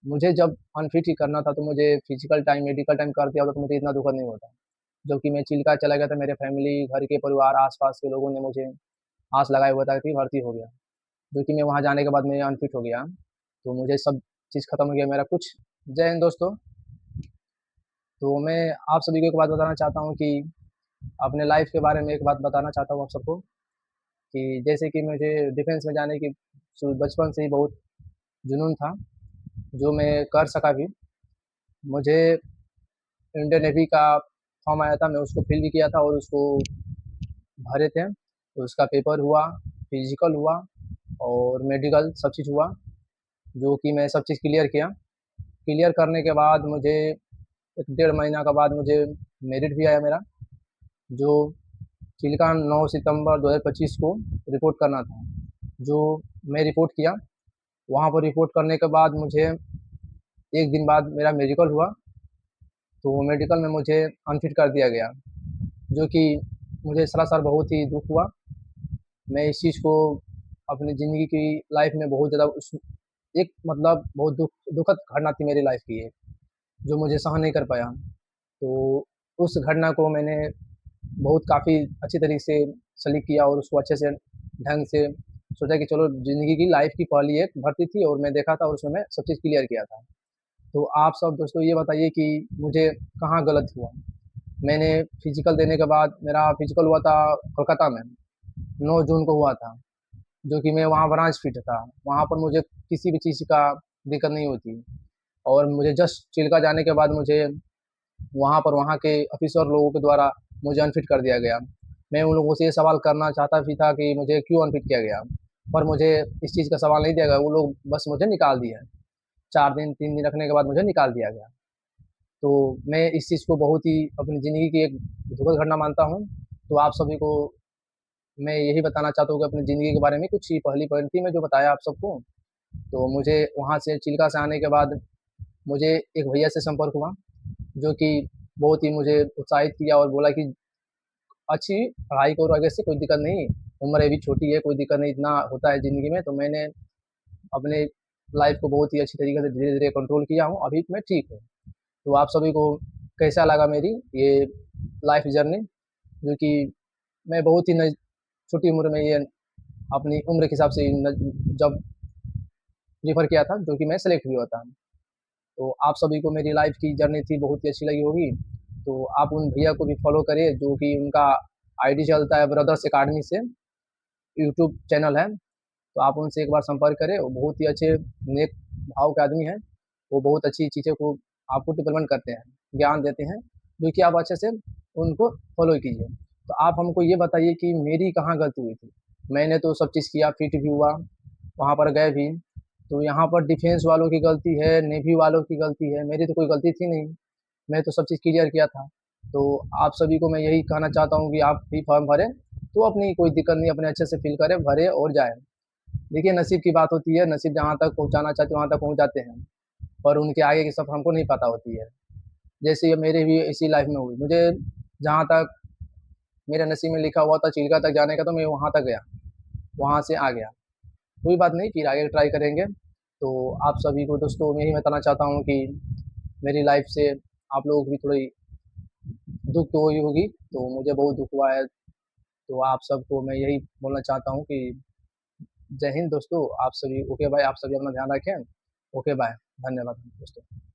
मुझे जब अनफिट ही करना था तो मुझे फिजिकल टाइम, मेडिकल टाइम कर दिया होता तो मुझे इतना दुखद नहीं होता। जो कि मैं चिल्का चला गया था, मेरे फैमिली, घर के परिवार, आस-पास के लोगों ने मुझे आस लगाए हुआ था कि भर्ती हो गया। जो कि मैं वहाँ जाने के बाद मैं अनफिट हो गया, तो मुझे सब चीज़ खत्म हो गया मेरा कुछ। जय हिंद दोस्तों। तो मैं आप सभी को एक बात बताना चाहता हूँ कि अपने लाइफ़ के बारे में एक बात बताना चाहता हूँ आप सबको कि जैसे कि मुझे डिफेंस में जाने की बचपन से ही बहुत जुनून था, जो मैं कर सका भी। मुझे इंडियन नेवी का फॉर्म आया था, मैं उसको फिल भी किया था और उसको भरे थे। तो उसका पेपर हुआ, फिज़िकल हुआ और मेडिकल सब चीज़ हुआ, जो कि मैं सब चीज़ क्लियर किया। क्लियर करने के बाद मुझे 1 डेढ़ महीना के बाद मुझे मेरिट भी आया मेरा, जो चिल्का 9 सितंबर 2025 को रिपोर्ट करना था। जो मैं रिपोर्ट किया, वहाँ पर रिपोर्ट करने के बाद मुझे 1 दिन बाद मेरा मेडिकल हुआ, तो मेडिकल में मुझे अनफिट कर दिया गया, जो कि मुझे सरासर बहुत ही दुःख हुआ। मैं इस चीज़ को अपनी ज़िंदगी की लाइफ़ में बहुत ज़्यादा उस एक मतलब बहुत दुखद घटना थी मेरी लाइफ़ की एक, जो मुझे सहन नहीं कर पाया। तो उस घटना को मैंने बहुत काफ़ी अच्छी तरीके से सलीक किया और उसको अच्छे से ढंग से सोचा कि चलो ज़िंदगी की लाइफ़ की पहली एक भर्ती थी और मैं देखा था और उसमें मैं सब चीज़ क्लियर किया था। तो आप सब दोस्तों ये बताइए कि मुझे कहाँ गलत हुआ? मैंने फिज़िकल देने के बाद मेरा फिज़िकल हुआ था कोलकाता में, 9 जून को हुआ था, जो कि मैं वहाँ ब्रांच फिट था। वहाँ पर मुझे किसी भी चीज़ का दिक्कत नहीं होती और मुझे जस्ट चिल्का जाने के बाद मुझे वहाँ पर वहाँ के ऑफ़िसर लोगों के द्वारा मुझे अनफिट कर दिया गया। मैं उन लोगों से ये सवाल करना चाहता भी था कि मुझे क्यों अनफिट किया गया? पर मुझे इस चीज़ का सवाल नहीं दिया गया, वो लोग बस मुझे निकाल दिए। 4 दिन, 3 दिन रखने के बाद मुझे निकाल दिया गया। तो मैं इस चीज़ को बहुत ही अपनी ज़िंदगी की एक दुखद घटना मानता हूँ। तो आप सभी को मैं यही बताना चाहता हूँ कि अपनी ज़िंदगी के बारे में कुछ ही पहली पंक्ति में जो बताया आप सबको, तो मुझे वहाँ से चिल्का से आने के बाद मुझे एक भैया से संपर्क हुआ, जो कि बहुत ही मुझे उत्साहित किया और बोला कि अच्छी पढ़ाई करो आगे से, कोई दिक्कत नहीं, उम्र अभी छोटी है, कोई दिक्कत नहीं, इतना होता है ज़िंदगी में। तो मैंने अपने लाइफ़ को बहुत ही अच्छी तरीके से धीरे-धीरे कंट्रोल किया हूँ, अभी मैं ठीक हूँ। तो आप सभी को कैसा लगा मेरी ये लाइफ़ जर्नी, जो कि मैं बहुत ही छोटी उम्र में ये अपनी उम्र के हिसाब से जब प्रेफ़र किया था, जो कि मैं सेलेक्ट भी हुआ था। तो आप सभी को मेरी लाइफ़ की जर्नी थी बहुत ही अच्छी लगी होगी, तो आप उन भैया को भी फ़ॉलो करिए, जो कि उनका आईडी चलता है ब्रदर्स अकादमी से, यूट्यूब चैनल है, तो आप उनसे एक बार संपर्क करें, वो बहुत ही अच्छे नेक भाव के आदमी हैं। वो बहुत अच्छी चीज़ों को आपको डेवलपमेंट करते हैं, ज्ञान देते हैं, जो कि आप अच्छे से उनको फ़ॉलो कीजिए। तो आप हमको ये बताइए कि मेरी कहाँ गलती हुई थी? मैंने तो सब चीज़ किया, फिट भी हुआ, वहाँ पर गए भी, तो यहाँ पर डिफेंस वालों की गलती है, नेवी वालों की गलती है, मेरी तो कोई गलती थी नहीं। मैं तो सब चीज़ क्लियर किया था। तो आप सभी को मैं यही कहना चाहता हूँ कि आप भी फॉर्म भरें, तो अपनी कोई दिक्कत नहीं, अपने अच्छे से फ़िल करें, भरें और जाएँ। देखिए नसीब की बात होती है, नसीब जहाँ तक पहुँचाना चाहते हैं, वहाँ तक पहुँच जाते हैं, पर उनके आगे की सब हमको नहीं पता होती है। जैसे ये मेरे भी इसी लाइफ़ में हुई, मुझे जहाँ तक मेरे नसीब में लिखा हुआ था चिल्का तक जाने का, तो मैं वहाँ तक गया, वहाँ से आ गया। कोई बात नहीं, फिर आगे ट्राई करेंगे। तो आप सभी को दोस्तों मैं यही बताना चाहता हूँ कि मेरी लाइफ़ से आप लोगों को भी थोड़ी दुःख तो हुई होगी, तो मुझे बहुत दुःख हुआ है। तो आप सबको मैं यही बोलना चाहता हूँ कि जय हिंद दोस्तों, आप सभी ओके बाय, आप सभी अपना ध्यान रखें। ओके बाय, धन्यवाद दोस्तों।